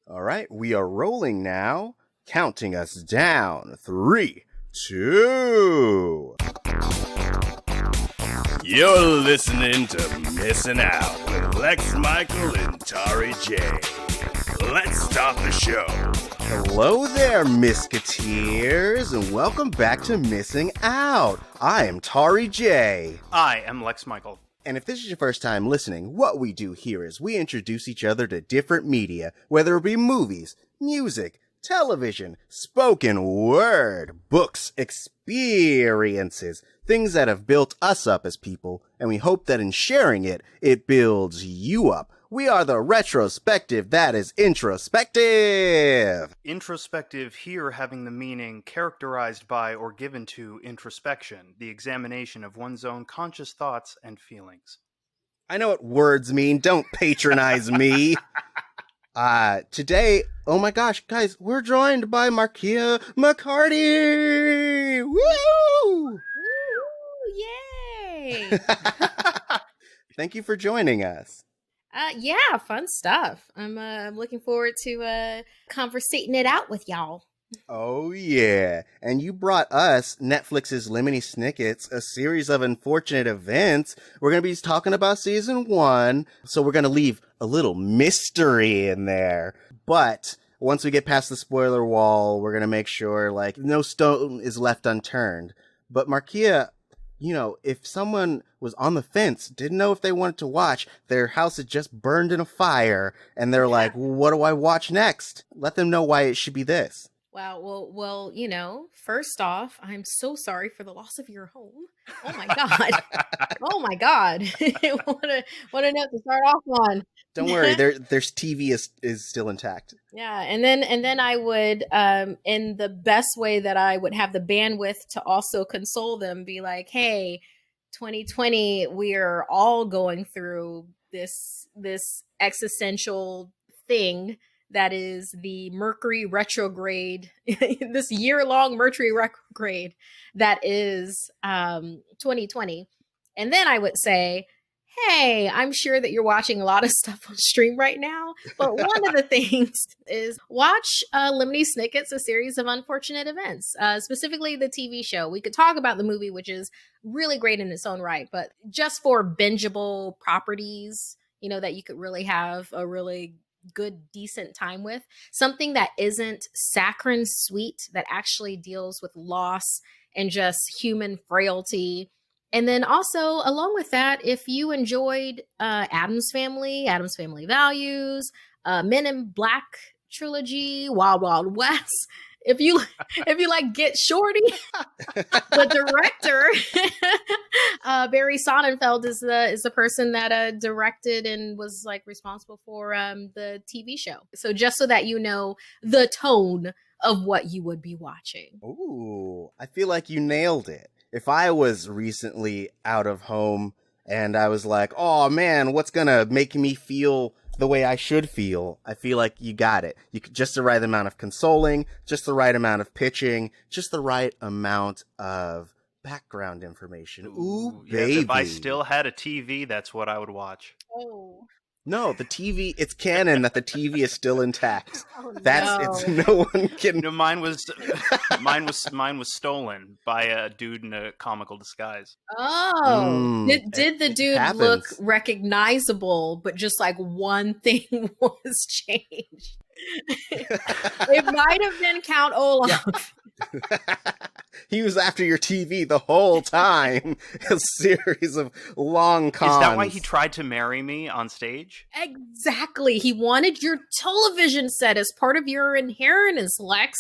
All right, we are rolling now. Counting us down. 3, 2. You're listening to Missing Out with Lex, Michael, and Tauri J. Let's start the show. Hello there, Misketeers, and welcome back to Missing Out. I am Tauri J. I am Lex Michael. And if this is your first time listening, what we do here is we introduce each other to different media, whether it be movies, music, television, spoken word, books, experiences, things that have built us up as people, and we hope that in sharing it, it builds you up. We are the retrospective that is introspective. Introspective here having the meaning characterized by or given to introspection, the examination of one's own conscious thoughts and feelings. I know what words mean. Don't patronize me. Today, oh my gosh, guys, we're joined by Markeia McCarty. Woo! Woo! Yay! Thank you for joining us. Yeah, fun stuff. I'm looking forward to conversating it out with y'all. Oh yeah, and you brought us Netflix's Lemony Snicket's A Series of Unfortunate Events. We're going to be talking about season 1, so we're going to leave a little mystery in there. But once we get past the spoiler wall, we're going to make sure, like, no stone is left unturned. But Markeia, you know, if someone was on the fence, didn't know if they wanted to watch, their house had just burned in a fire, and they're like, what do I watch next? Let them know why it should be this. Wow. Well, you know, first off, I'm so sorry for the loss of your home. Oh my God. Oh my God. What a note to start off on. Don't worry, there's TV is still intact. Yeah, and then I would, in the best way that I would have the bandwidth to also console them, be like, hey, 2020, we're all going through this existential thing that is the Mercury retrograde, this year-long Mercury retrograde that is 2020. And then I would say, hey, I'm sure that you're watching a lot of stuff on stream right now, but one of the things is watch Lemony Snicket's A Series of Unfortunate Events, specifically the TV show. We could talk about the movie, which is really great in its own right, but just for bingeable properties, you know, that you could really have a really good, decent time with. Something that isn't saccharine sweet, that actually deals with loss and just human frailty. And then also, along with that, if you enjoyed Addams Family Values, Men in Black trilogy, Wild Wild West, if you like Get Shorty, the director Barry Sonnenfeld is the person that directed and was like responsible for the TV show. So just so that you know the tone of what you would be watching. Ooh, I feel like you nailed it. If I was recently out of home and I was like, oh man, what's gonna make me feel the way I should feel? I feel like you got it. You could, just the right amount of consoling, just the right amount of pitching, just the right amount of background information. Ooh, baby. Yes, if I still had a TV, that's what I would watch. Oh. No, the TV, it's canon that the TV is still intact. Oh, It's no one can. No, mine was stolen by a dude in a comical disguise. Oh, did the dude look recognizable, but just like one thing was changed? It might have been Count Olaf. He was after your TV the whole time. A series of long cons. Is that why he tried to marry me on stage? Exactly. He wanted your television set as part of your inheritance, Lex.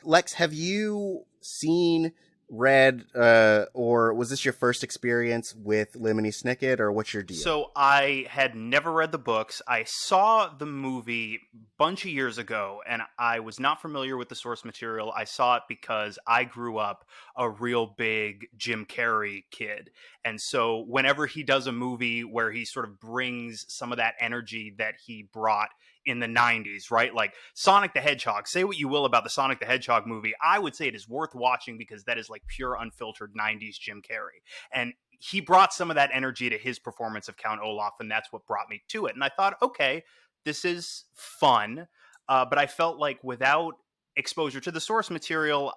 Lex, have you seen, read, or was this your first experience with Lemony Snicket, or what's your deal? So I had never read the books. I saw the movie a bunch of years ago, and I was not familiar with the source material. I saw it because I grew up a real big Jim Carrey kid. And so whenever he does a movie where he sort of brings some of that energy that he brought in the 90s, right? Like Sonic the Hedgehog. Say what you will about the Sonic the Hedgehog movie. I would say it is worth watching because that is like pure unfiltered 90s Jim Carrey. And he brought some of that energy to his performance of Count Olaf, and that's what brought me to it. And I thought, okay, this is fun, but I felt like without exposure to the source material,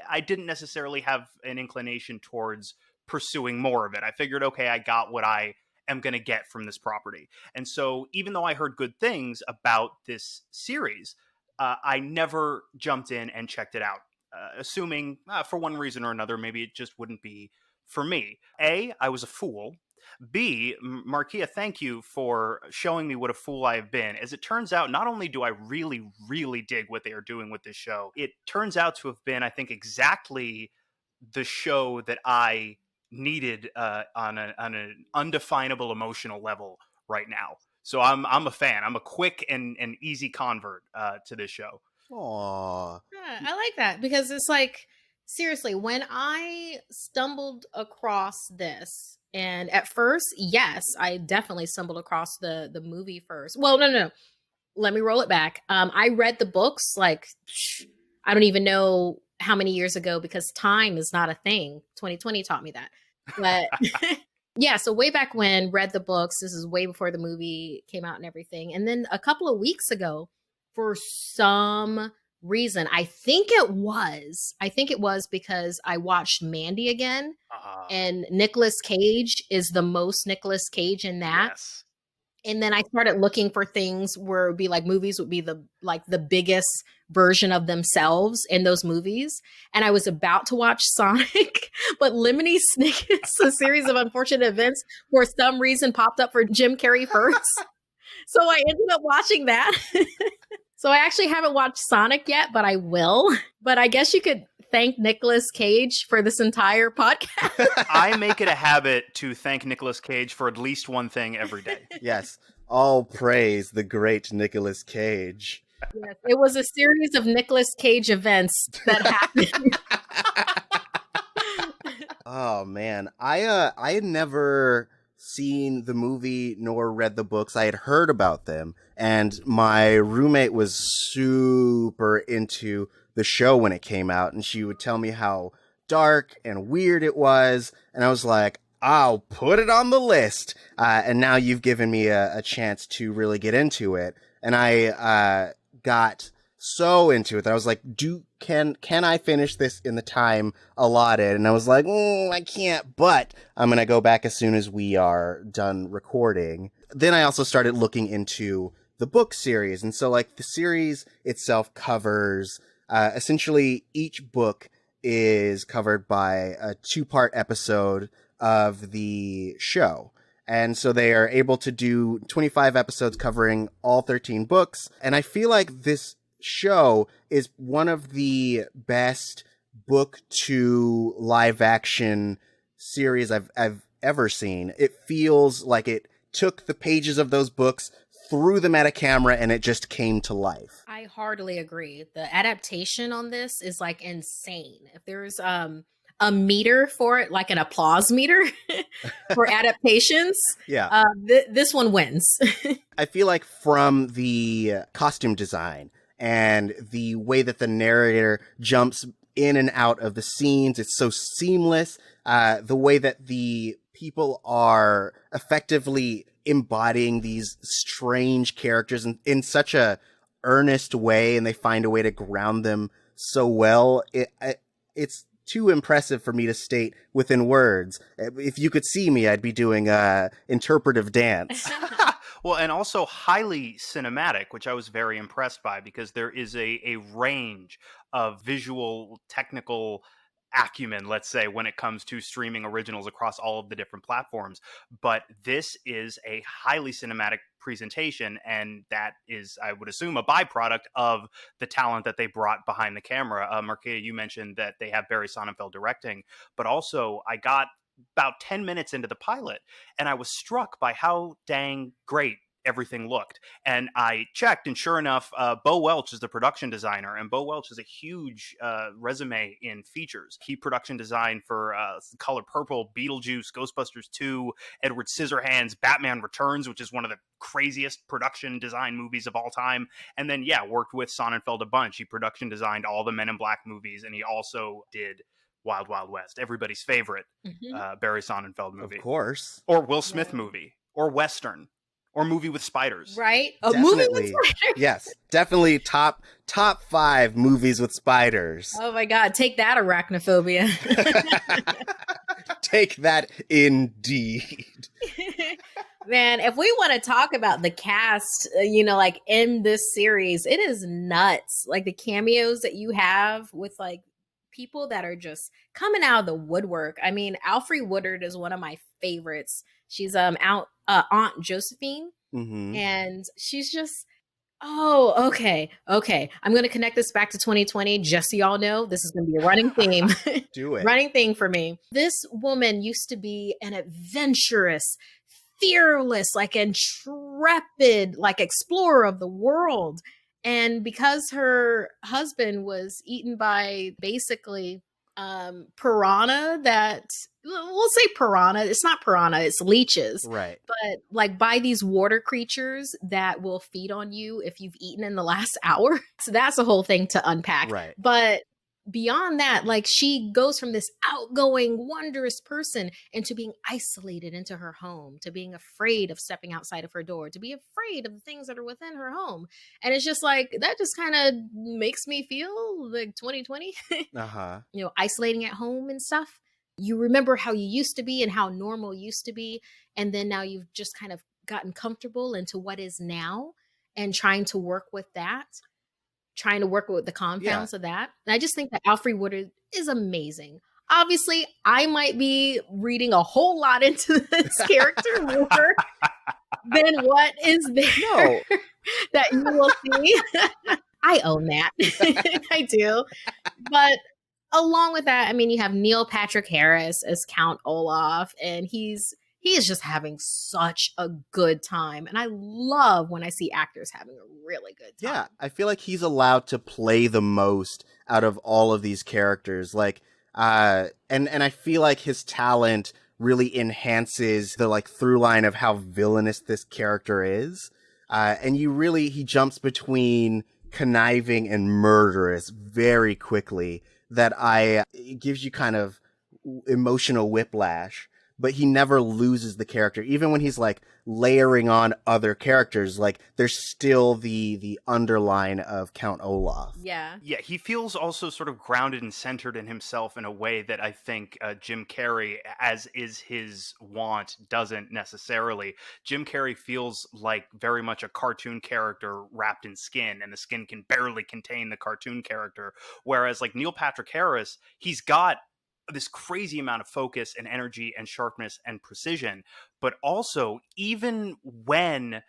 I didn't necessarily have an inclination towards pursuing more of it. I figured, okay, I got what I am going to get from this property. And so even though I heard good things about this series, I never jumped in and checked it out, assuming for one reason or another, maybe it just wouldn't be for me. A, I was a fool. B, Markeia, thank you for showing me what a fool I have been. As it turns out, not only do I really, really dig what they are doing with this show, it turns out to have been, I think, exactly the show that I needed on an undefinable emotional level right now. So I'm a fan. I'm a quick and easy convert to this show. Aww. Yeah, I like that because it's like, seriously, when I stumbled across this, and at first, yes, I definitely stumbled across the movie first. Well, no. Let me roll it back. I read the books like I don't even know how many years ago because time is not a thing. 2020 taught me that. But yeah, so way back when, read the books. This is way before the movie came out and everything. And then a couple of weeks ago, for some reason, I think it was because I watched Mandy again, and Nicolas Cage is the most Nicolas Cage in that. Yes. And then I started looking for things where it would be like movies would be the biggest version of themselves in those movies. And I was about to watch Sonic, but Lemony Snicket's A Series of Unfortunate Events for some reason popped up for Jim Carrey first. So I ended up watching that. So I actually haven't watched Sonic yet, but I will. But I guess you could thank Nicolas Cage for this entire podcast. I make it a habit to thank Nicolas Cage for at least one thing every day. Yes. All praise the great Nicolas Cage. Yes, it was a series of Nicolas Cage events that happened. Oh man, I had never seen the movie nor read the books. I had heard about them, and my roommate was super into the show when it came out, and she would tell me how dark and weird it was, and I was like, I'll put it on the list. And now you've given me a chance to really get into it, and I got so into it that I was like, can I finish this in the time allotted? And I was like, I can't, but I'm gonna go back as soon as we are done recording. Then I also started looking into the book series, and so like the series itself covers essentially each book is covered by a 2-part episode of the show. And so they are able to do 25 episodes covering all 13 books. And I feel like this show is one of the best book to live action series I've ever seen. It feels like it took the pages of those books, threw them at a camera, and it just came to life. I heartily agree. The adaptation on this is like insane. If there's a meter for it, like an applause meter for adaptations, yeah, this one wins. I feel like from the costume design and the way that the narrator jumps in and out of the scenes, it's so seamless. The way that the people are effectively embodying these strange characters in such a earnest way, and they find a way to ground them so well. It's too impressive for me to state within words. If you could see me, I'd be doing interpretive dance. Well, and also highly cinematic, which I was very impressed by, because there is a range of visual, technical acumen, let's say, when it comes to streaming originals across all of the different platforms. But this is a highly cinematic presentation, and that is, I would assume, a byproduct of the talent that they brought behind the camera. Markeia, you mentioned that they have Barry Sonnenfeld directing, but also I got about 10 minutes into the pilot, and I was struck by how dang great everything looked. And I checked, and sure enough, Bo Welch is the production designer, and Bo Welch has a huge resume in features. He production designed for Color Purple, Beetlejuice, Ghostbusters 2, Edward Scissorhands, Batman Returns, which is one of the craziest production design movies of all time. And then, yeah, worked with Sonnenfeld a bunch. He production designed all the Men in Black movies, and he also did Wild Wild West, everybody's favorite Barry Sonnenfeld movie. Of course. Or Will Smith movie. Or Western. Or movie with spiders. Right? A movie with Definitely. spiders. Yes, definitely top 5 movies with spiders. Oh my God, take that, arachnophobia. Take that, indeed. Man, if we want to talk about the cast, like in this series, it is nuts. Like the cameos that you have with like people that are just coming out of the woodwork. I mean, Alfre Woodard is one of my favorites. She's Aunt Josephine, Mm-hmm. and she's just okay. I'm going to connect this back to 2020 just so y'all know this is going to be a running theme. Do it. Running thing for me. This woman used to be an adventurous, fearless, like intrepid, like explorer of the world. And because her husband was eaten by basically piranha, that we'll say piranha, it's not piranha, it's leeches, Right. but like by these water creatures that will feed on you if you've eaten in the last hour. So that's a whole thing to unpack. Right. But beyond that, like she goes from this outgoing, wondrous person into being isolated into her home, to being afraid of stepping outside of her door, to be afraid of the things that are within her home. And it's just like, that just kind of makes me feel like 2020, Uh-huh. Isolating at home and stuff. You remember how you used to be and how normal used to be. And then now you've just kind of gotten comfortable into what is now and trying to work with that. Trying to work with the confounds of that. And I just think that Alfre Woodard is amazing. Obviously, I might be reading a whole lot into this character more than what is there that you will see. I own that. I do. But along with that, I mean, you have Neil Patrick Harris as Count Olaf, and he is just having such a good time. And I love when I see actors having a really good time. Yeah, I feel like he's allowed to play the most out of all of these characters. Like, and I feel like his talent really enhances the like through line of how villainous this character is. And he jumps between conniving and murderous very quickly. It gives you kind of emotional whiplash. But he never loses the character. Even when he's like layering on other characters, like there's still the underline of Count Olaf. Yeah. Yeah, he feels also sort of grounded and centered in himself in a way that I think Jim Carrey, as is his wont, doesn't necessarily. Jim Carrey feels like very much a cartoon character wrapped in skin, and the skin can barely contain the cartoon character. Whereas like Neil Patrick Harris, he's got this crazy amount of focus and energy and sharpness and precision, but also even when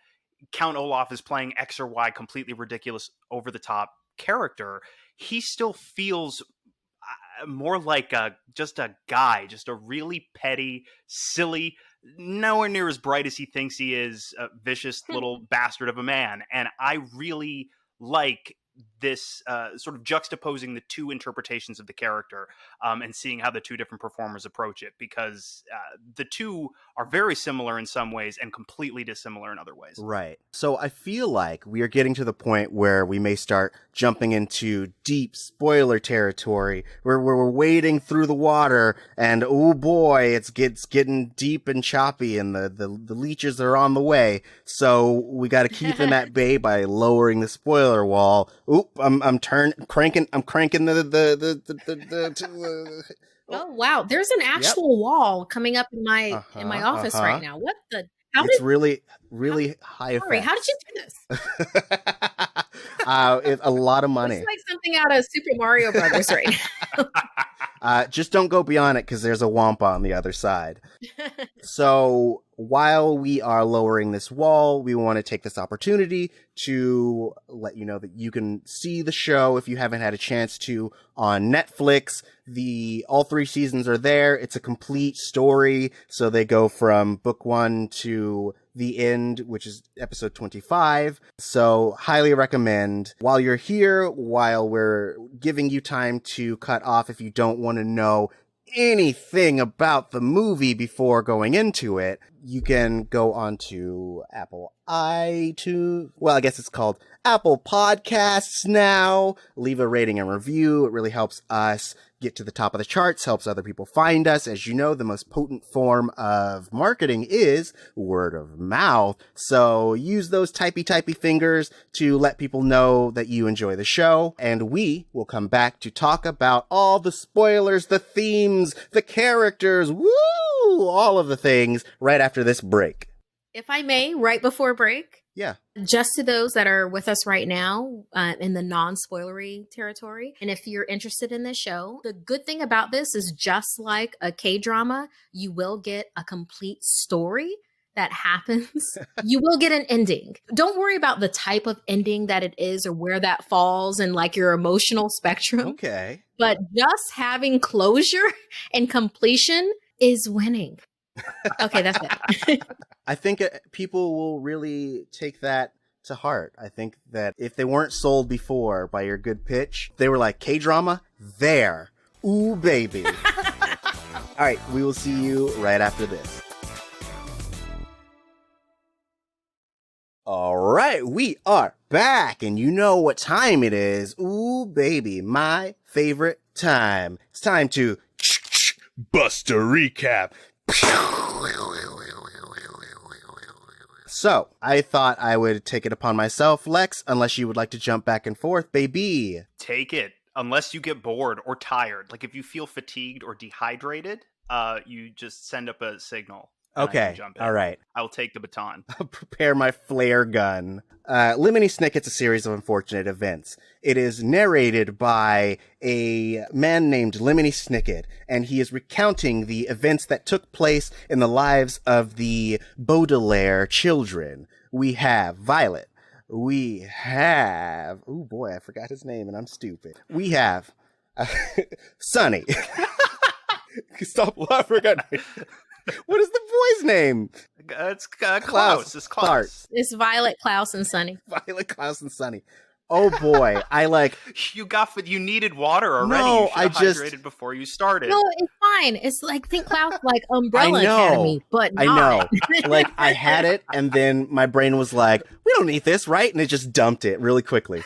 Count Olaf is playing X or Y completely ridiculous over the top character, he still feels more like just a guy, just a really petty, silly, nowhere near as bright as he thinks he is, a vicious little bastard of a man. And I really like this sort of juxtaposing the two interpretations of the character and seeing how the two different performers approach it, because the two are very similar in some ways and completely dissimilar in other ways. Right. So I feel like we are getting to the point where we may start jumping into deep spoiler territory where we're wading through the water and oh boy, it's getting deep and choppy and the leeches are on the way. So we got to keep them at bay by lowering the spoiler wall. Oop, I'm cranking the Oh wow, there's an actual wall coming up in my office right now. What the? Really high effects. Sorry, how did you do this? A lot of money. It's like something out of Super Mario Brothers right now. Just don't go beyond it because there's a Wampa on the other side. So while we are lowering this wall, we want to take this opportunity to let you know that you can see the show if you haven't had a chance to on Netflix. All 3 seasons are there. It's a complete story. So they go from book 1 to the end, which is episode 25. So highly recommend. While you're here, while we're giving you time to cut off if you don't want to know anything about the movie before going into it, you can go onto Apple iTunes. Well, I guess it's called Apple Podcasts now. Leave a rating and review. It really helps us get to the top of the charts, helps other people find us. As you know, the most potent form of marketing is word of mouth. So use those typey fingers to let people know that you enjoy the show. And we will come back to talk about all the spoilers, the themes, the characters, all of the things right after this break. If I may, right before break. Yeah. Just to those that are with us right now in the non-spoilery territory. And if you're interested in this show, the good thing about this is just like a K-drama, you will get a complete story that happens. You will get an ending. Don't worry about the type of ending that it is or where that falls in like your emotional spectrum. Okay. But just having closure and completion is winning. Okay, that's it. I think people will really take that to heart. I think that if they weren't sold before by your good pitch, they were like, K-drama, there. Ooh, baby. All right, we will see you right after this. All right, we are back, and you know what time it is. Ooh, baby, my favorite time. It's time to bust a recap. So, I thought I would take it upon myself, Lex, unless you would like to jump back and forth, baby. Take it. Unless you get bored or tired. Like if you feel fatigued or dehydrated, you just send up a signal. Okay, all right. I'll take the baton. I'll prepare my flare gun. Lemony Snicket's a series of unfortunate events. It is narrated by a man named Lemony Snicket, and he is recounting the events that took place in the lives of the Baudelaire children. We have Violet. We have... Oh boy, I forgot his name and I'm stupid. We have Sonny. Stop laughing. What is the boy's name? It's Klaus. It's Klaus. It's Violet, Klaus, and Sonny. Violet, Klaus, and Sonny. Oh boy, You needed water already. No, you hydrated before you started. No, it's fine. It's like, think Klaus like Umbrella Academy, but not. I know. Like, I had it, and then my brain was like, we don't need this, right? And it just dumped it really quickly.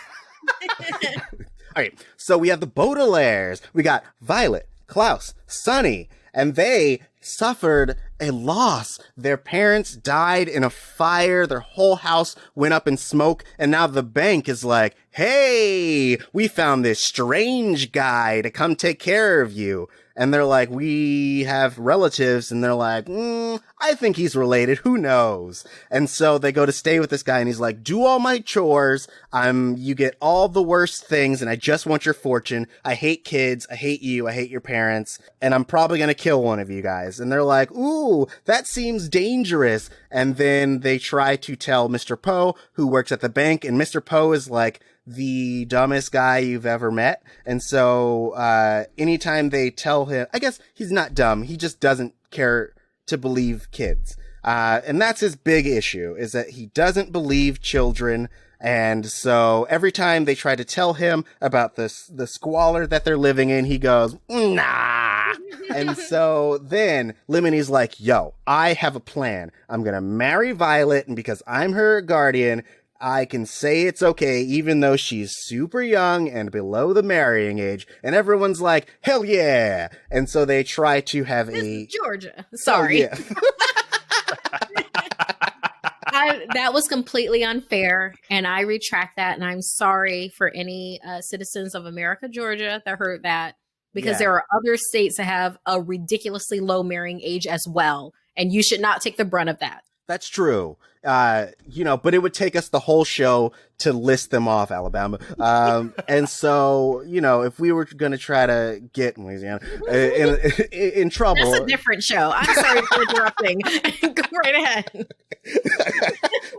All right, so we have the Baudelaires. We got Violet, Klaus, Sonny, and they suffered a loss. Their parents died in a fire. Their whole house went up in smoke. And now the bank is like, hey, we found this strange guy to come take care of you. And they're like, we have relatives. And they're like, I think he's related. Who knows? And so they go to stay with this guy. And he's like, do all my chores. You get all the worst things. And I just want your fortune. I hate kids. I hate you. I hate your parents. And I'm probably going to kill one of you guys. And they're like, ooh, that seems dangerous. And then they try to tell Mr. Poe, who works at the bank. And Mr. Poe is like the dumbest guy you've ever met. And so anytime they tell him, I guess he's not dumb. He just doesn't care to believe kids. And that's his big issue, is that he doesn't believe children. And so every time they try to tell him about the squalor that they're living in, he goes, nah. And so then Lemony's like, yo, I have a plan. I'm going to marry Violet. And because I'm her guardian, I can say it's okay, even though she's super young and below the marrying age. And everyone's like, hell yeah. And so they try to have Georgia. Sorry. Oh, yeah. That was completely unfair, and I retract that, and I'm sorry for any citizens of America, Georgia, that heard that, because there are other states that have a ridiculously low marrying age as well, and you should not take the brunt of that. That's true. But it would take us the whole show to list them off, Alabama. And so, if we were going to try to get Louisiana in trouble. That's a different show. I'm sorry for interrupting. Go right ahead.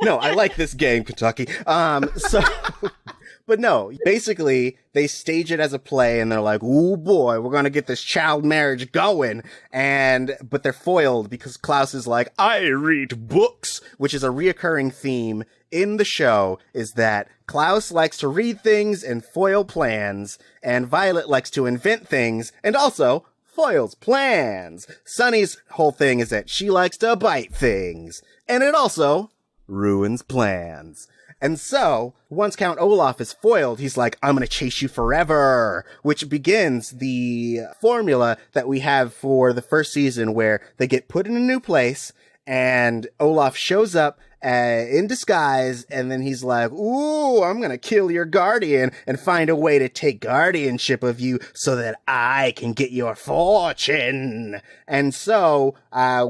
No, I like this game, Kentucky. But no, basically they stage it as a play and they're like, ooh boy, we're going to get this child marriage going. But they're foiled because Klaus is like, I read books, which is a reoccurring theme in the show, is that Klaus likes to read things and foil plans, and Violet likes to invent things and also foils plans. Sonny's whole thing is that she likes to bite things, and it also ruins plans. And so, once Count Olaf is foiled, he's like, I'm gonna chase you forever, which begins the formula that we have for the first season where they get put in a new place and Olaf shows up in disguise, and then he's like, ooh, I'm gonna kill your guardian and find a way to take guardianship of you so that I can get your fortune. And so,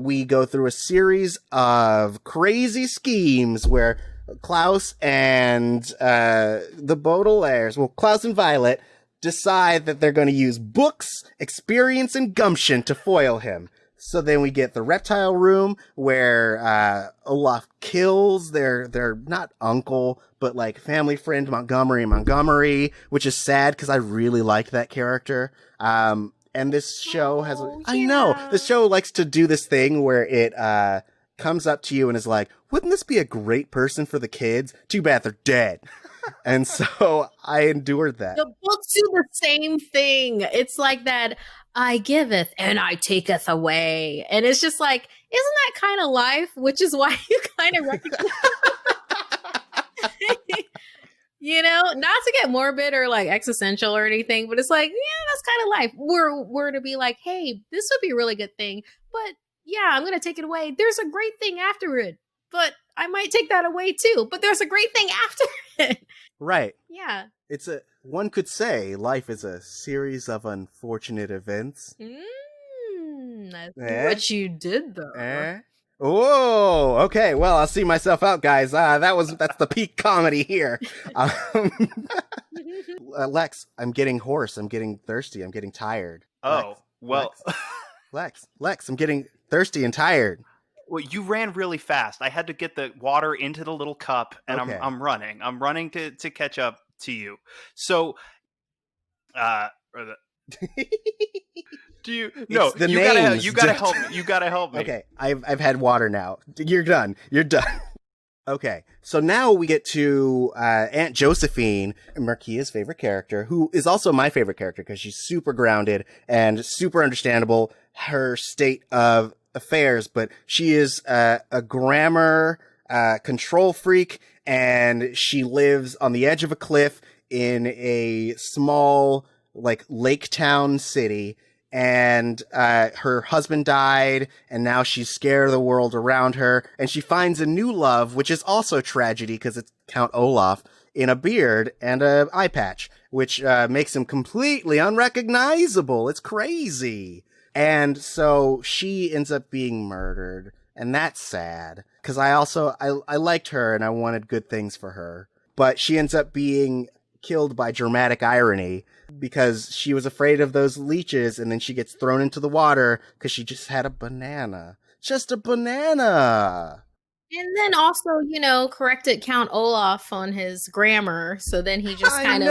we go through a series of crazy schemes where Klaus and the Baudelaires, well, Klaus and Violet, decide that they're going to use books, experience, and gumption to foil him. So then we get the reptile room where Olaf kills their not uncle, but like family friend Montgomery, which is sad because I really liked that character. And this show has, I know, this show likes to do this thing where it comes up to you and is like, wouldn't this be a great person for the kids? Too bad they're dead. And so I endured that. The books do the same thing. It's like that, I giveth and I taketh away. And it's just like, isn't that kind of life? Which is why you kind of recognize, you know, not to get morbid or like existential or anything, but it's like, yeah, that's kind of life. We're to be like, hey, this would be a really good thing, but yeah, I'm going to take it away. There's a great thing after it, but I might take that away too, but there's a great thing after it. Right. Yeah. One could say life is a series of unfortunate events. I see what you did there. Oh, okay. Well, I'll see myself out, guys. That's the peak comedy here. Lex, I'm getting hoarse. I'm getting thirsty. I'm getting tired. Oh, Lex, I'm getting thirsty and tired. Well, you ran really fast. I had to get the water into the little cup, and okay. I'm running. I'm running to catch up to you. So, do you? No, you gotta help me. You gotta help me. Okay, I've had water now. You're done. Okay, so now we get to Aunt Josephine, Markeia's favorite character, who is also my favorite character because she's super grounded and super understandable. Her state of affairs, but she is a grammar control freak, and she lives on the edge of a cliff in a small like lake town city, and her husband died, and now she's scared of the world around her, and she finds a new love, which is also tragedy because it's Count Olaf in a beard and a eye patch, which makes him completely unrecognizable. It's crazy. And so she ends up being murdered, and that's sad because I liked her and I wanted good things for her, but she ends up being killed by dramatic irony because she was afraid of those leeches, and then she gets thrown into the water because she just had a banana. Just a banana. And then also, you know, corrected Count Olaf on his grammar, so then he just kind of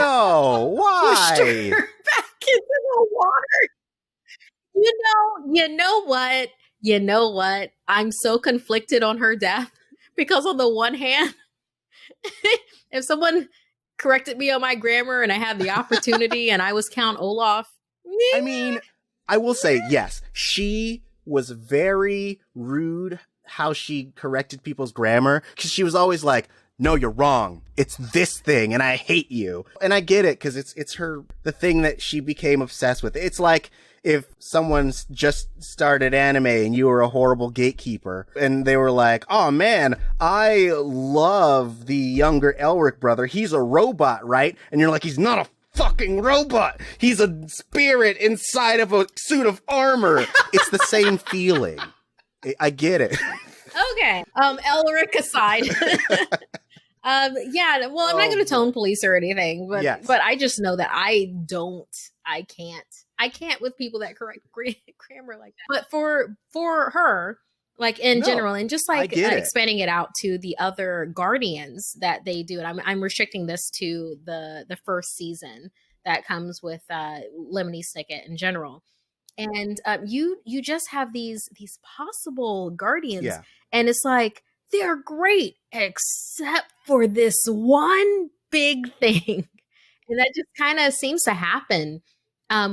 why pushed her back into the water. You know what? I'm so conflicted on her death because on the one hand, if someone corrected me on my grammar and I had the opportunity and I was Count Olaf. I mean, I will say, yes, she was very rude how she corrected people's grammar because she was always like, no, you're wrong. It's this thing, and I hate you. And I get it because it's the thing that she became obsessed with. It's like if someone's just started anime and you were a horrible gatekeeper and they were like, oh man, I love the younger Elric brother. He's a robot, right? And you're like, he's not a fucking robot. He's a spirit inside of a suit of armor. It's the same feeling. I get it. Okay. Elric aside. Yeah, well, I'm not going to tone police or anything, but yes. But I just know that I can't with people that correct grammar like that. But for her, like in general, and just like expanding it out to the other Guardians that they do, and I'm restricting this to the first season that comes with Lemony Snicket in general, and you just have these possible Guardians, and it's like they're great except for this one big thing, and that just kind of seems to happen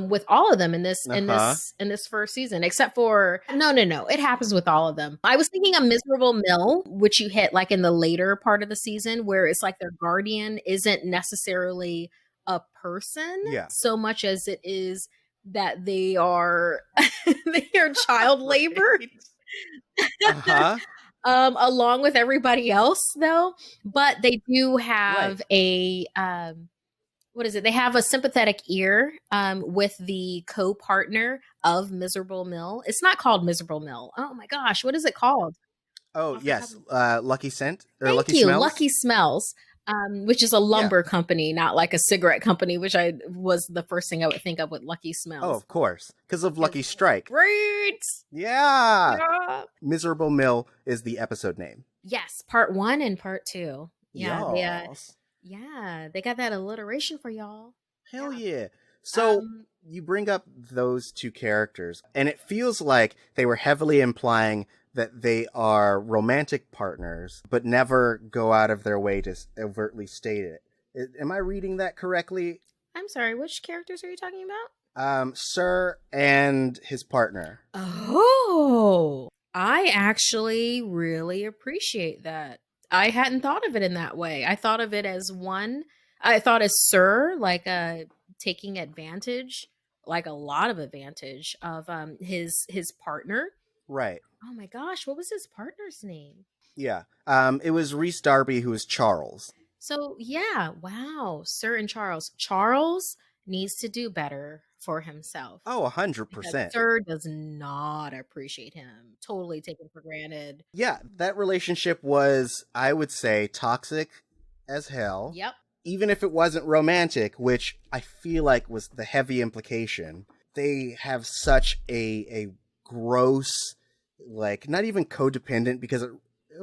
with all of them in this Uh-huh. in this first season, except for no, it happens with all of them. I was thinking of Miserable Mill, which you hit like in the later part of the season, where it's like their guardian isn't necessarily a person Yeah. so much as it is that they are they are child labor. Uh-huh. Along with everybody else though, but they do have Right. a what is it? They have a sympathetic ear with the co-partner of Miserable Mill. It's not called Miserable Mill. Oh my gosh, what is it called? Oh, Off the top yes. of- Lucky Scent or Thank Lucky you, Smells? Lucky Smells, which is a Yeah. lumber company, not like a cigarette company, which I was the first thing I would think of with Lucky Oh, Smells. of course. Because of Lucky Strike. Great. Yeah. Yeah. Miserable Mill is the episode name. Yes, part 1 and part 2. Yeah, Yes. they got that alliteration for y'all. Hell yeah. So you bring up those two characters, and it feels like they were heavily implying that they are romantic partners, but never go out of their way to overtly state it. Am I reading that correctly? I'm sorry, which characters are you talking about? Sir and his partner. Oh, I actually really appreciate that. I hadn't thought of it in that way. I thought of it as one. I thought as Sir, like taking advantage, like a lot of advantage of his partner. Right. Oh my gosh, what was his partner's name? Yeah. It was Rhys Darby, who was Charles. So yeah, wow, Sir and Charles. Charles needs to do better for himself. Oh, Because 100%. Sir does not appreciate him. Totally taken for granted. Yeah, that relationship was, I would say, toxic as hell. Yep. Even if it wasn't romantic, which I feel like was the heavy implication, they have such a gross, like, not even codependent, because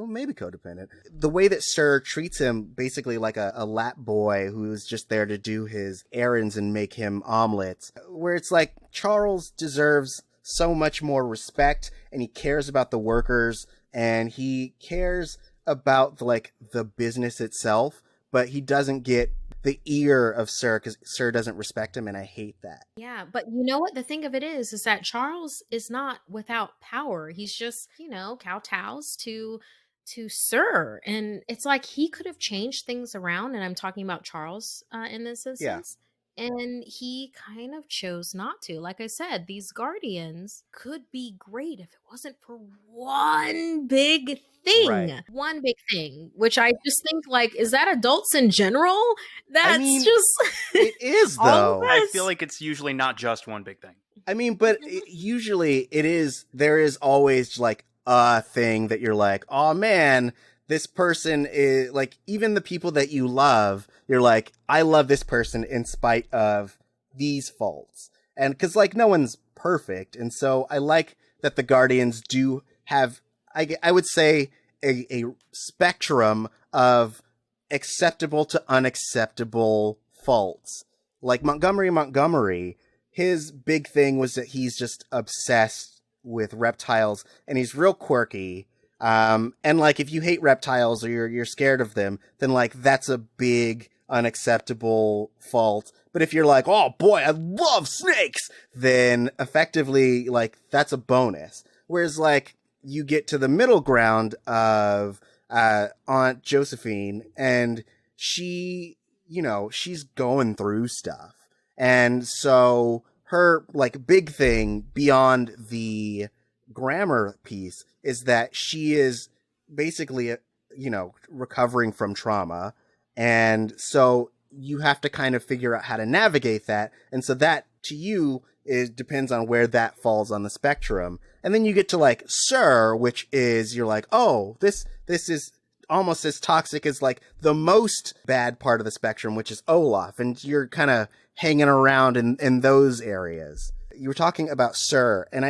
maybe codependent. The way that Sir treats him basically like a lap boy who's just there to do his errands and make him omelets, where it's like Charles deserves so much more respect, and he cares about the workers, and he cares about like the business itself, but he doesn't get the ear of Sir because Sir doesn't respect him, and I hate that. Yeah, but you know what? The thing of it is that Charles is not without power. He's just, kowtows to Sir, and it's like he could have changed things around. And I'm talking about Charles in this instance. And he kind of chose not to. Like I said, these guardians could be great if it wasn't for one big thing. Right. One big thing, which I just think like, is that adults in general? That's just it is all of though. I us. feel like it's usually not just one big thing. I mean, but usually it is. There is always like a thing that you're like, oh man, this person is like, even the people that you love, you're like, I love this person in spite of these faults. And because like no one's perfect. And so I like that the Guardians do have, I would say, a spectrum of acceptable to unacceptable faults. Like Montgomery, his big thing was that he's just obsessed with reptiles and he's real quirky. And like, if you hate reptiles or you're scared of them, then like, that's a big unacceptable fault. But if you're like, oh boy, I love snakes, then effectively, like, that's a bonus. Whereas like, you get to the middle ground of, Aunt Josephine, and she, she's going through stuff. And so her like big thing beyond the grammar piece is that she is basically, recovering from trauma. And so you have to kind of figure out how to navigate that. And so that to you depends on where that falls on the spectrum. And then you get to like Sir, which is, you're like, oh, this is almost as toxic as like the most bad part of the spectrum, which is Olaf. And you're kind of hanging around in those areas. You were talking about Sir, and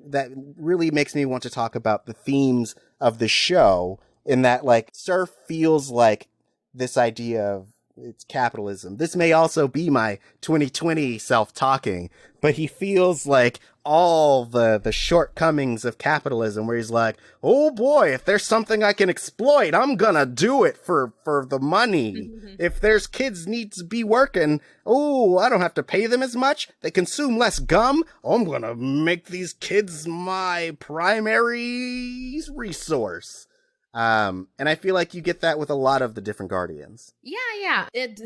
that really makes me want to talk about the themes of the show, in that like Sir feels like this idea of, it's capitalism. This may also be my 2020 self-talking, but he feels like all the shortcomings of capitalism, where he's like, oh boy, if there's something I can exploit, I'm gonna do it for the money. If there's kids need to be working, oh, I don't have to pay them as much. They consume less gum. Oh, I'm gonna make these kids my primary resource. And I feel like you get that with a lot of the different Guardians. Yeah. It,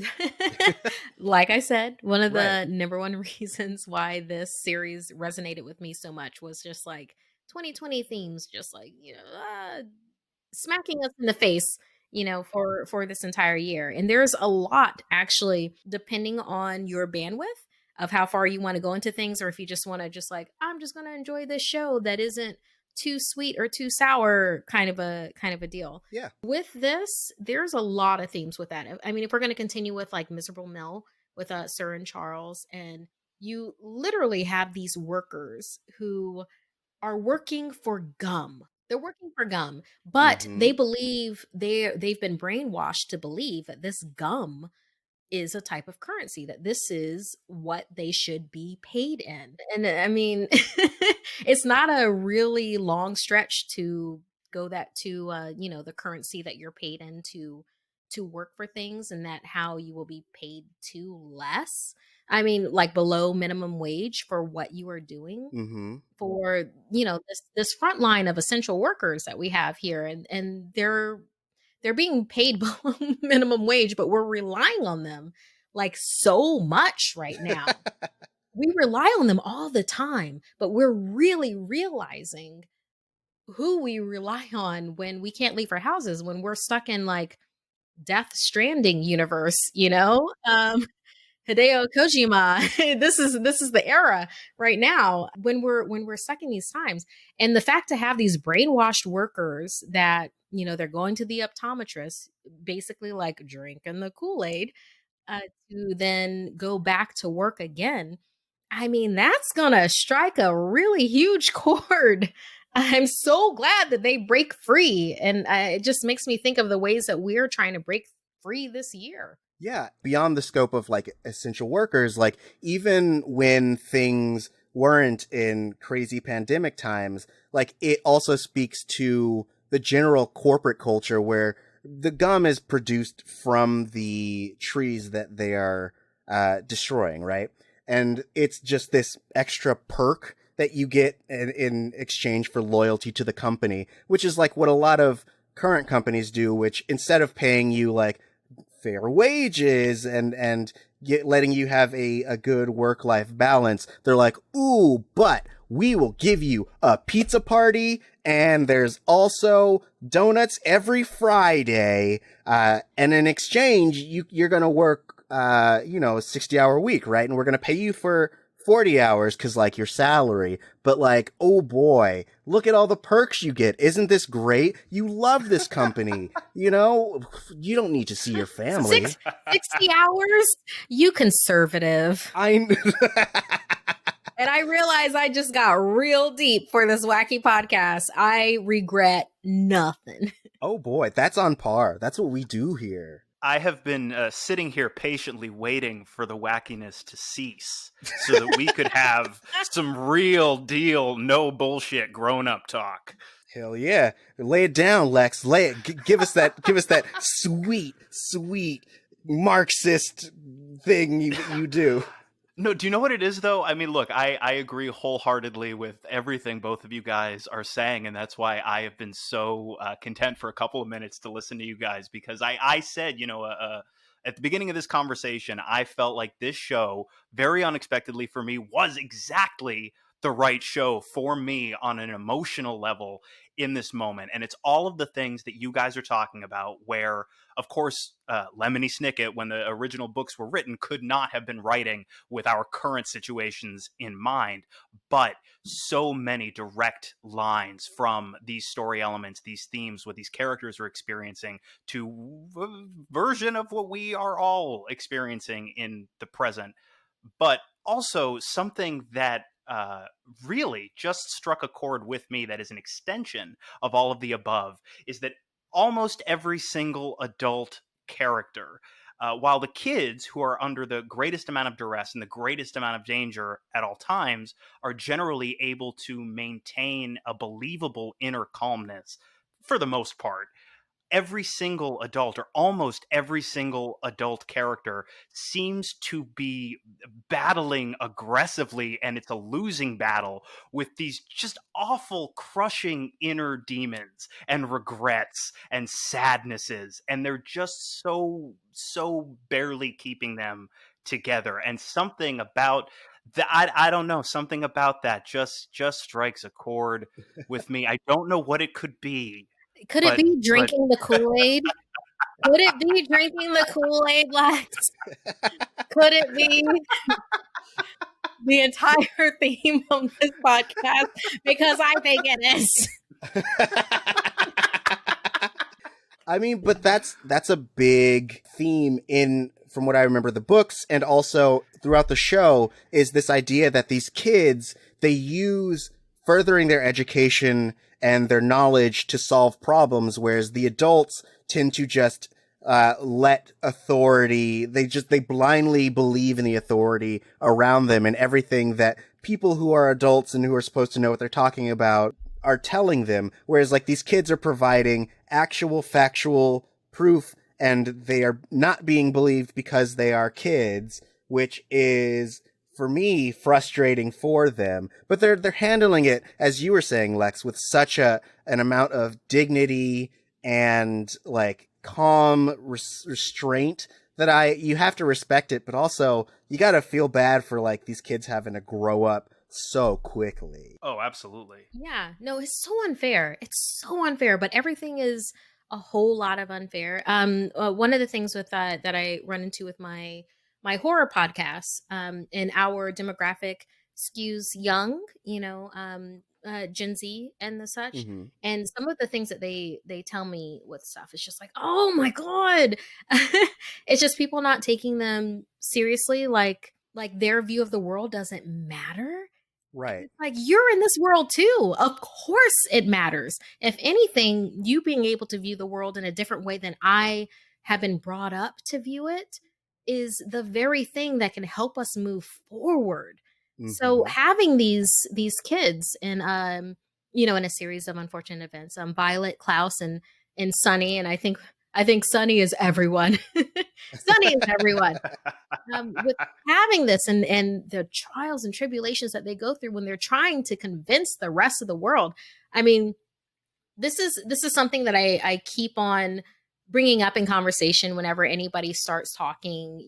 like I said, one of the number one reasons why this series resonated with me so much was just like 2020 themes, just like, smacking us in the face, for this entire year. And there's a lot, actually, depending on your bandwidth of how far you want to go into things, or if you just want to just like, I'm just going to enjoy this show that isn't too sweet or too sour kind of a deal. Yeah. With this, there's a lot of themes with that. I mean, if we're going to continue with like Miserable Mill with Sir and Charles, and you literally have these workers who are working for gum. They're working for gum, but they believe they've been brainwashed to believe that this gum is a type of currency, that this is what they should be paid in. And I mean, it's not a really long stretch to go that to, the currency that you're paid in to work for things, and that how you will be paid to less. I mean, like below minimum wage for what you are doing for, this front line of essential workers that we have here. And they're being paid below minimum wage, but we're relying on them like so much right now. We rely on them all the time, but we're really realizing who we rely on when we can't leave our houses, when we're stuck in like Death Stranding universe, Hideo Kojima. This is the era right now when we're stuck in these times. And the fact to have these brainwashed workers that, they're going to the optometrist, basically like drinking the Kool-Aid, to then go back to work again. I mean, that's gonna strike a really huge chord. I'm so glad that they break free. And it just makes me think of the ways that we're trying to break free this year. Yeah, beyond the scope of like essential workers, like even when things weren't in crazy pandemic times, like it also speaks to the general corporate culture where the gum is produced from the trees that they are destroying, right? And it's just this extra perk that you get in exchange for loyalty to the company, which is like what a lot of current companies do, which instead of paying you like fair wages and letting you have a good work-life balance, they're like, ooh, but we will give you a pizza party, and there's also donuts every Friday, and in exchange, you're going to work, a 60-hour week, right? And we're going to pay you for 40 hours because, like, your salary. But, like, oh boy, look at all the perks you get. Isn't this great? You love this company. You don't need to see your family. 60 hours? You conservative. And I realize I just got real deep for this wacky podcast. I regret nothing. Oh boy, that's on par. That's what we do here. I have been sitting here patiently waiting for the wackiness to cease so that we could have some real deal, no bullshit grown-up talk. Hell yeah. Lay it down, Lex. Lay it. Give us that sweet Marxist thing you do. No, do you know what it is, though? I mean, look, I agree wholeheartly with everything both of you guys are saying, and that's why I have been so content for a couple of minutes to listen to you guys, because I said, at the beginning of this conversation, I felt like this show, very unexpectedly for me, was exactly the right show for me on an emotional level in this moment. And it's all of the things that you guys are talking about where, of course, Lemony Snicket, when the original books were written, could not have been writing with our current situations in mind. But so many direct lines from these story elements, these themes, what these characters are experiencing to a version of what we are all experiencing in the present. But also something that really just struck a chord with me that is an extension of all of the above is that almost every single adult character while the kids, who are under the greatest amount of duress and the greatest amount of danger at all times, are generally able to maintain a believable inner calmness for the most part. Every single adult, or almost every single adult character, seems to be battling aggressively, and it's a losing battle with these just awful, crushing inner demons and regrets and sadnesses, and they're just so barely keeping them together. And something about that, I don't know, something about that just strikes a chord with me. I don't know what it could be. Could it be drinking the Kool-Aid? Could it be drinking the Kool-Aid, Lex? Could it be the entire theme of this podcast? Because I think it is. I mean, but that's a big theme from what I remember, the books, and also throughout the show, is this idea that these kids, they use furthering their education and their knowledge to solve problems, whereas the adults tend to just let authority, they blindly believe in the authority around them and everything that people who are adults and who are supposed to know what they're talking about are telling them, whereas like these kids are providing actual factual proof, and they are not being believed because they are kids, which is, for me, frustrating for them. But they're handling it, as you were saying, Lex, with such an amount of dignity and like calm restraint that you have to respect it, but also you got to feel bad for like these kids having to grow up so quickly. Oh, absolutely. Yeah, no, it's so unfair. It's so unfair, but everything is a whole lot of unfair. One of the things with that I run into with my horror podcast, and our demographic skews young, Gen Z and the such. Mm-hmm. And some of the things that they tell me with stuff, it's just like, oh my God. It's just people not taking them seriously. Like their view of the world doesn't matter. Right. Like, you're in this world too. Of course it matters. If anything, you being able to view the world in a different way than I have been brought up to view it is the very thing that can help us move forward. Mm-hmm. So having these kids in in a series of unfortunate events, Violet, Klaus, and Sunny, and I think Sunny is everyone. Sunny is everyone. With having this and the trials and tribulations that they go through when they're trying to convince the rest of the world. I mean, this is something that I keep on bringing up in conversation whenever anybody starts talking,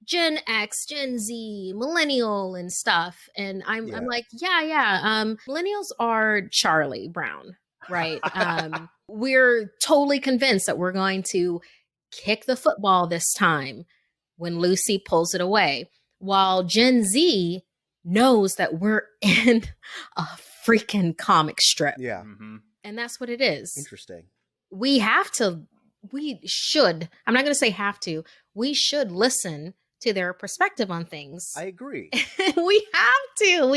Gen X, Gen Z, millennial and stuff. And I'm like, millennials are Charlie Brown, right? We're totally convinced that we're going to kick the football this time when Lucy pulls it away, while Gen Z knows that we're in a freaking comic strip. Yeah. Mm-hmm. And that's what it is. Interesting. We should, I'm not going to say have to, we should listen to their perspective on things. I agree. We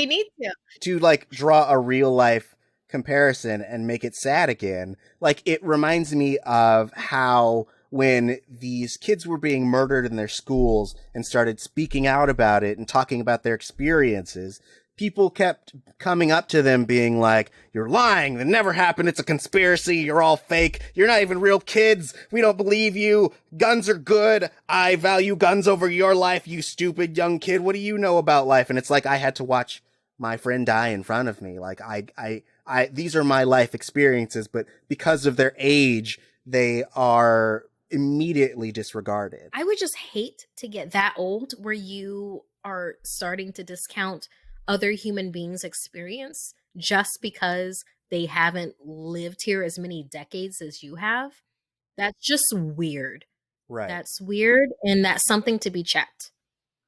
need to. To like draw a real life comparison and make it sad again. Like, it reminds me of how when these kids were being murdered in their schools and started speaking out about it and talking about their experiences, people kept coming up to them being like, you're lying, that never happened, it's a conspiracy, you're all fake, you're not even real kids, we don't believe you, guns are good, I value guns over your life, you stupid young kid, what do you know about life? And it's like, I had to watch my friend die in front of me. Like, I these are my life experiences, but because of their age, they are immediately disregarded. I would just hate to get that old where you are starting to discount other human beings' experience just because they haven't lived here as many decades as you have. That's just weird. Right. That's weird, and that's something to be checked.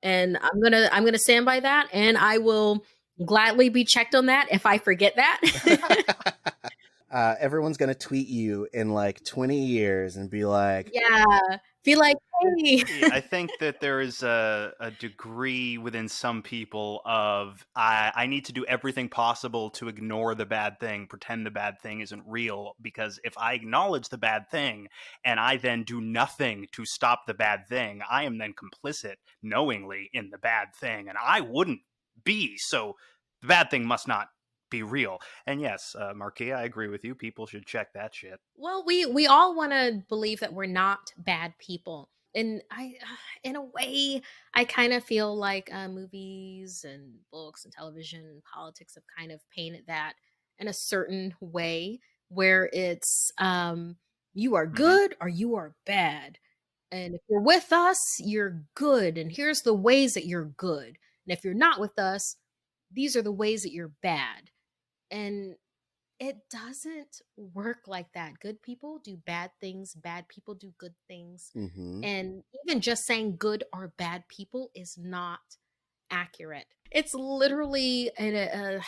And I'm gonna stand by that, and I will gladly be checked on that if I forget that. Everyone's going to tweet you in like 20 years and be like, yeah, Be like, hey. Yeah, I think that there is a degree within some people of I need to do everything possible to ignore the bad thing, pretend the bad thing isn't real, because if I acknowledge the bad thing and I then do nothing to stop the bad thing, I am then complicit knowingly in the bad thing, and I wouldn't be. So the bad thing must not be real. And yes, Markeia, I agree with you. People should check that shit. Well, we all want to believe that we're not bad people. And in a way, I kind of feel like movies and books and television and politics have kind of painted that in a certain way where it's you are Mhm. good or you are bad. And if you're with us, you're good. And here's the ways that you're good. And if you're not with us, these are the ways that you're bad. And it doesn't work like that. Good people do bad things, bad people do good things. Mm-hmm. And even just saying good or bad people is not accurate. It's literally a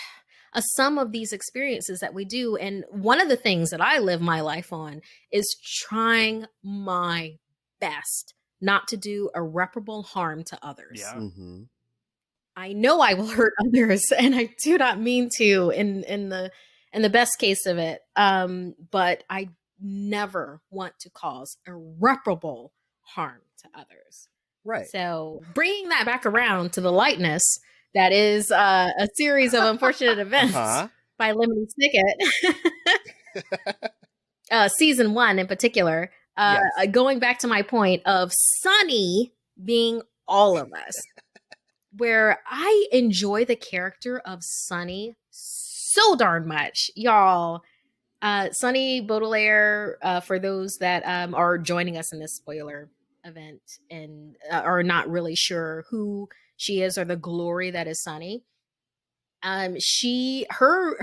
sum of these experiences that we do. And one of the things that I live my life on is trying my best not to do irreparable harm to others. Yeah. Mm-hmm. I know I will hurt others, and I do not mean to in the best case of it. But I never want to cause irreparable harm to others. Right. So bringing that back around to the lightness that is a series of unfortunate events by Lemony Snicket, season 1 in particular. Yes. Going back to my point of Sunny being all of us, where I enjoy the character of Sunny so darn much, y'all. Sunny Baudelaire, for those that are joining us in this spoiler event and are not really sure who she is or the glory that is Sunny, her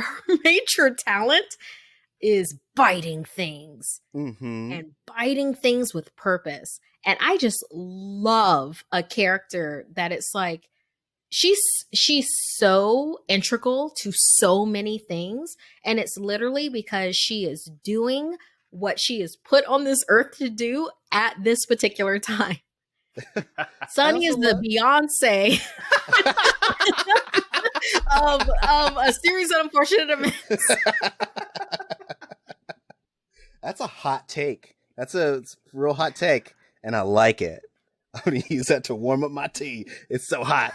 major talent is biting things Mm-hmm. and biting things with purpose. And I just love a character that it's like she's so integral to so many things, and it's literally because she is doing what she is put on this earth to do at this particular time. Sunny is the Beyonce of a series of unfortunate events. That's a hot take. It's a real hot take, and I like it. I'm going to use that to warm up my tea. It's so hot.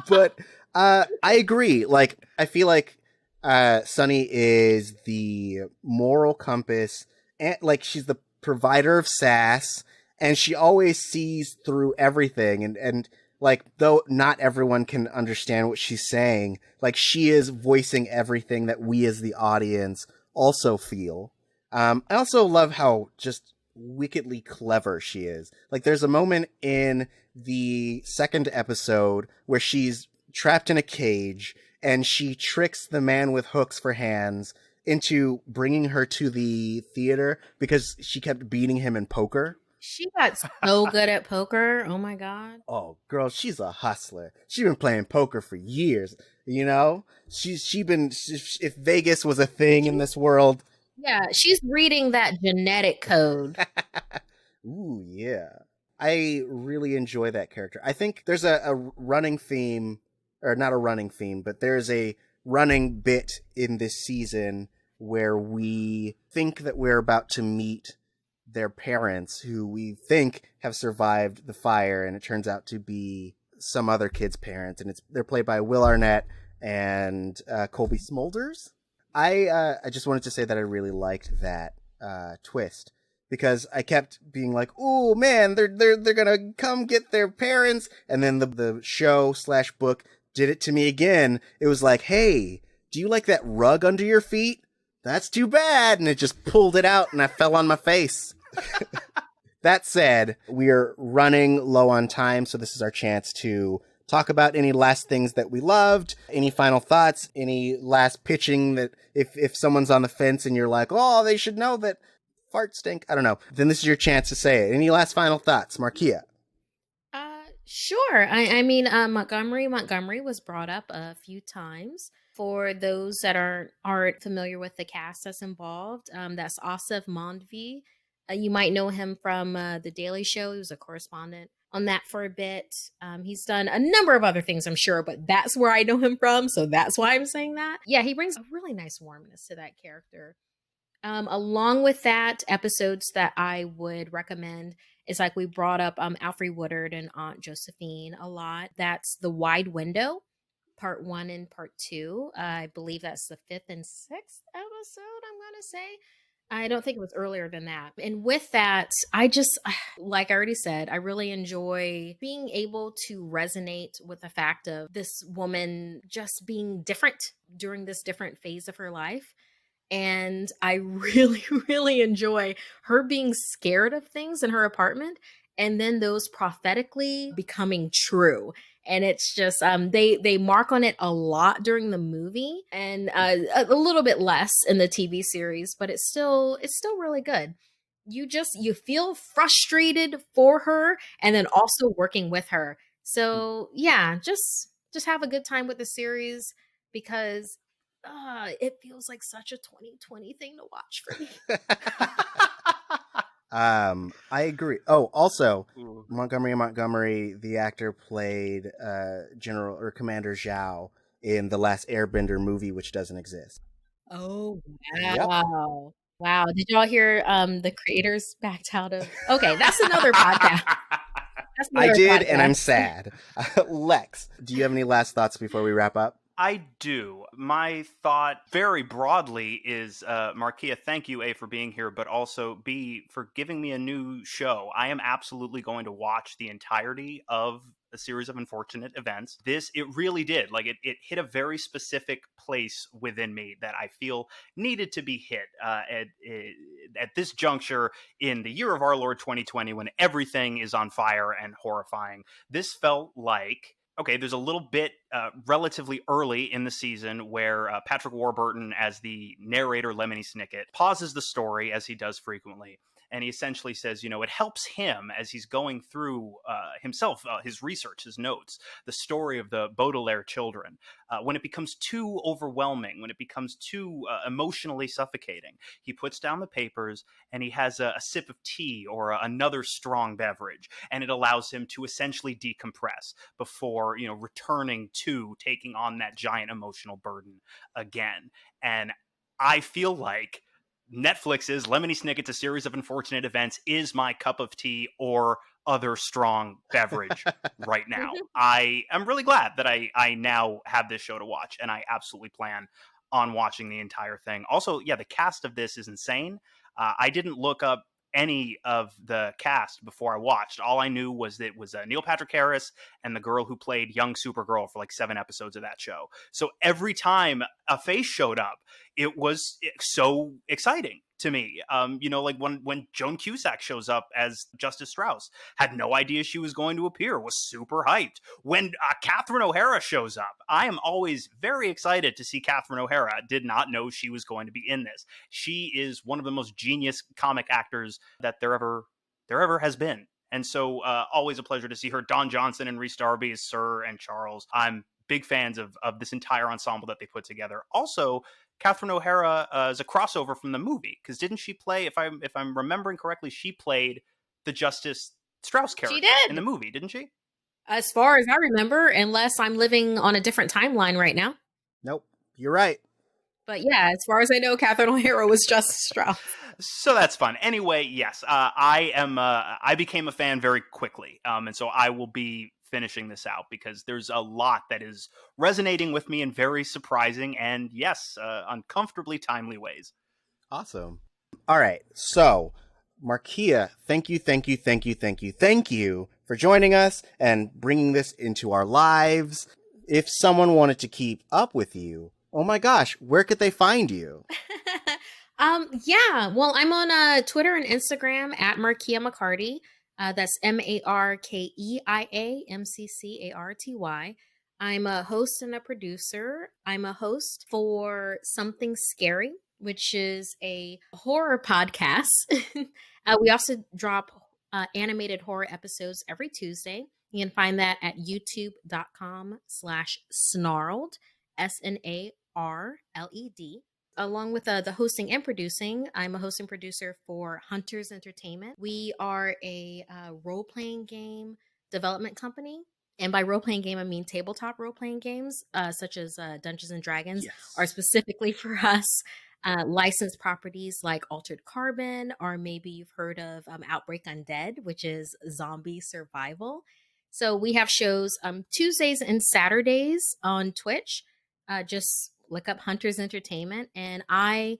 But I agree. Like, I feel like Sunny is the moral compass, and like she's the provider of sass, and she always sees through everything. And like, though not everyone can understand what she's saying, like she is voicing everything that we as the audience also feel. I also love how just wickedly clever she is. Like, there's a moment in the second episode where she's trapped in a cage and she tricks the man with hooks for hands into bringing her to the theater because she kept beating him in poker. She got so good at poker. Oh my God. Oh, girl, she's a hustler. She's been playing poker for years. You know, if Vegas was a thing in this world. Yeah, she's reading that genetic code. Ooh, yeah. I really enjoy that character. I think there's a running theme, or not a running theme, but there's a running bit in this season where we think that we're about to meet their parents who we think have survived the fire, and it turns out to be some other kid's parents, and they're played by Will Arnett and Colby Smulders. I just wanted to say that I really liked that twist because I kept being like, "Oh man, they're gonna come get their parents," and then the show / book did it to me again. It was like, "Hey, do you like that rug under your feet? That's too bad," and it just pulled it out, and I fell on my face. That said, we're running low on time, so this is our chance to talk about any last things that we loved, any final thoughts, any last pitching that if someone's on the fence and you're like, oh, they should know that farts stink. I don't know. Then this is your chance to say it. Any last final thoughts, Markeia? Sure. I mean, Montgomery was brought up a few times. For those that aren't familiar with the cast that's involved, that's Asif Mandvi, You might know him from The Daily Show. He was a correspondent on that for a bit. He's done a number of other things, I'm sure, but that's where I know him from. So that's why I'm saying that. Yeah, he brings a really nice warmness to that character. Along with that, episodes that I would recommend is like we brought up Alfre Woodard and Aunt Josephine a lot. That's The Wide Window, part 1 and part 2. I believe that's the 5th and 6th episode, I'm going to say. I don't think it was earlier than that. And with that, I just, like I already said, I really enjoy being able to resonate with the fact of this woman just being different during this different phase of her life. And I really, really enjoy her being scared of things in her apartment and then those prophetically becoming true. And it's just they mark on it a lot during the movie and a little bit less in the TV series, but it's still really good. You feel frustrated for her and then also working with her. So yeah, just have a good time with the series because it feels like such a 2020 thing to watch for me. I agree. Oh, also, Ooh. Montgomery, the actor played General or Commander Zhao in the last Airbender movie, which doesn't exist. Oh Yep. wow. Wow. Did y'all hear the creators backed out of Okay, that's another podcast. That's I another did, and I'm podcast. sad. Lex, do you have any last thoughts before we wrap up? I do. My thought very broadly is Markeia, thank you, A, for being here, but also B, for giving me a new show. I am absolutely going to watch the entirety of a series of unfortunate events. It really did. Like, it hit a very specific place within me that I feel needed to be hit at this juncture in the year of our Lord 2020 when everything is on fire and horrifying. This felt like okay, there's a little bit relatively early in the season where Patrick Warburton, as the narrator Lemony Snicket, pauses the story, as he does frequently. And he essentially says, you know, it helps him as he's going through himself, his research, his notes, the story of the Baudelaire children. When it becomes too overwhelming, when it becomes too emotionally suffocating, he puts down the papers and he has a sip of tea or another strong beverage. And it allows him to essentially decompress before, you know, returning to taking on that giant emotional burden again. And I feel like Netflix's Lemony Snicket's A Series of Unfortunate Events is my cup of tea or other strong beverage right now. I am really glad that I now have this show to watch, and I absolutely plan on watching the entire thing. Also, yeah, the cast of this is insane. I didn't look up any of the cast before I watched. All I knew was that it was Neil Patrick Harris and the girl who played young Supergirl for like 7 episodes of that show. So every time a face showed up, it was so exciting to me. You know, like when Joan Cusack shows up as Justice Strauss, had no idea she was going to appear, was super hyped. When Catherine O'Hara shows up, I am always very excited to see Catherine O'Hara. Did not know she was going to be in this. She is one of the most genius comic actors that there ever has been. And so always a pleasure to see her. Don Johnson and Rhys Darby as Sir and Charles. I'm big fans of this entire ensemble that they put together. Also, Catherine O'Hara is a crossover from the movie because didn't she play? If I'm remembering correctly, she played the Justice Strauss character in the movie, didn't she? As far as I remember, unless I'm living on a different timeline right now. Nope, you're right. But yeah, as far as I know, Catherine O'Hara was Justice Strauss. So that's fun. Anyway, yes, I became a fan very quickly, and so I will be finishing this out because there's a lot that is resonating with me in very surprising and yes, uncomfortably timely ways. Awesome. All right, so Markeia, thank you for joining us and bringing this into our lives. If someone wanted to keep up with you, oh my gosh, where could they find you? Yeah, well, I'm on Twitter and Instagram at Markeia McCarty. That's MarkeiaMcCarty. I'm a host and a producer. I'm a host for Something Scary, which is a horror podcast. We also drop animated horror episodes every Tuesday. You can find that at youtube.com/snarled, SNARLED. along with the hosting and producing, I'm a host and producer for Hunters Entertainment. We are a role-playing game development company. And by role-playing game, I mean tabletop role-playing games, such as Dungeons and Dragons, Yes. are specifically for us. Licensed properties like Altered Carbon, or maybe you've heard of Outbreak Undead, which is zombie survival. So we have shows Tuesdays and Saturdays on Twitch. Just look up Hunters Entertainment, and I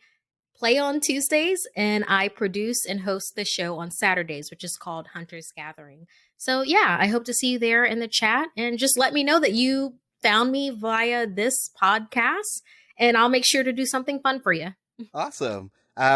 play on Tuesdays, and I produce and host the show on Saturdays, which is called Hunters Gathering. So yeah, I hope to see you there in the chat, and just let me know that you found me via this podcast, and I'll make sure to do something fun for you. Awesome.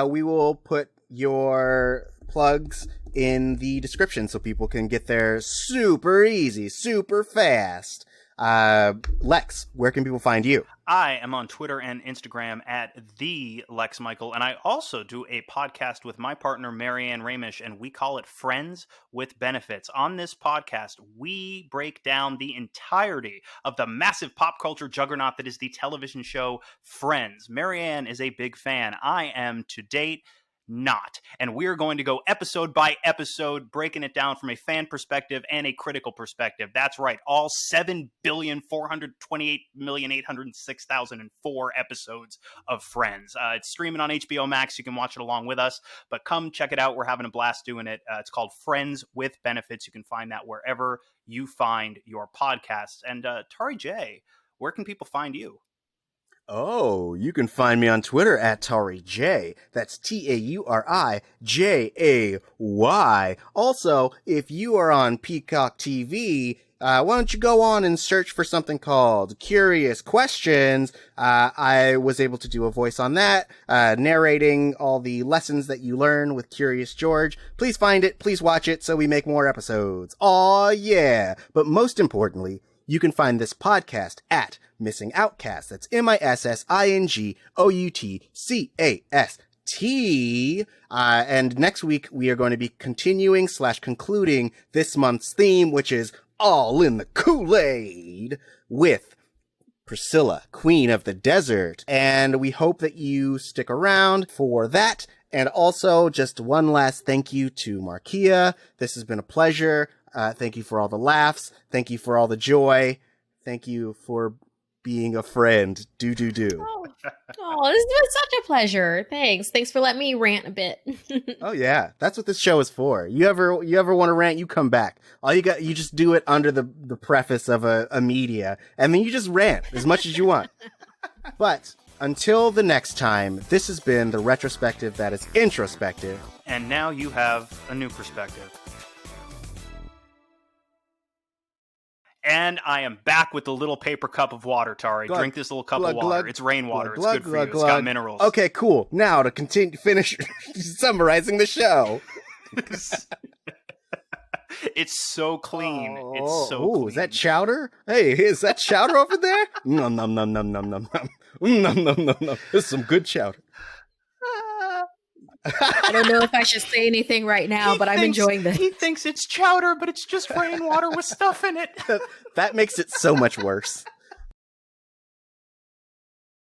We will put your plugs in the description so people can get there super easy, super fast. Lex, where can people find you? I am on Twitter and Instagram at the Lex Michael, and I also do a podcast with my partner Marianne Ramish, and we call it Friends with Benefits. On this podcast, we break down the entirety of the massive pop culture juggernaut that is the television show Friends. Marianne is a big fan. I am to date not. And we're going to go episode by episode, breaking it down from a fan perspective and a critical perspective. That's right. All 7,428,806,004 episodes of Friends. It's streaming on HBO Max. You can watch it along with us, but come check it out. We're having a blast doing it. It's called Friends with Benefits. You can find that wherever you find your podcasts. And Tari J, where can people find you? Oh, you can find me on Twitter at TauriJ. That's TauriJay. Also, if you are on Peacock TV, why don't you go on and search for something called Curious Questions? I was able to do a voice on that, narrating all the lessons that you learn with Curious George. Please find it, please watch it, so we make more episodes. Aw, yeah. But most importantly, you can find this podcast at Missing Outcast. That's MissingOutcast. And next week, we are going to be continuing/concluding this month's theme, which is All in the Kool-Aid, with Priscilla, Queen of the Desert. And we hope that you stick around for that. And also, just one last thank you to Markeia. This has been a pleasure. Thank you for all the laughs. Thank you for all the joy. Thank you for being a friend. Do. Oh, this was such a pleasure. Thanks for letting me rant a bit. Oh yeah, that's what this show is for. You ever want to rant, you come back. You just do it under the preface of a media, and then you just rant as much as you want. But until the next time, this has been the retrospective that is introspective. And now you have a new perspective. And I am back with the little paper cup of water, Tari. Glug, Drink this little cup glug, of water. glug, It's rainwater. glug, It's good glug, for you. glug, It's got glug. minerals. Okay, cool. Now to finish summarizing the show. It's so clean. It's so clean. Is that chowder? Hey, is that chowder over there? Nom nom nom nom nom nom nom. Nom nom nom nom. This is some good chowder. I don't know if I should say anything right now, but I'm enjoying this. He thinks it's chowder, but it's just rainwater with stuff in it. That makes it so much worse.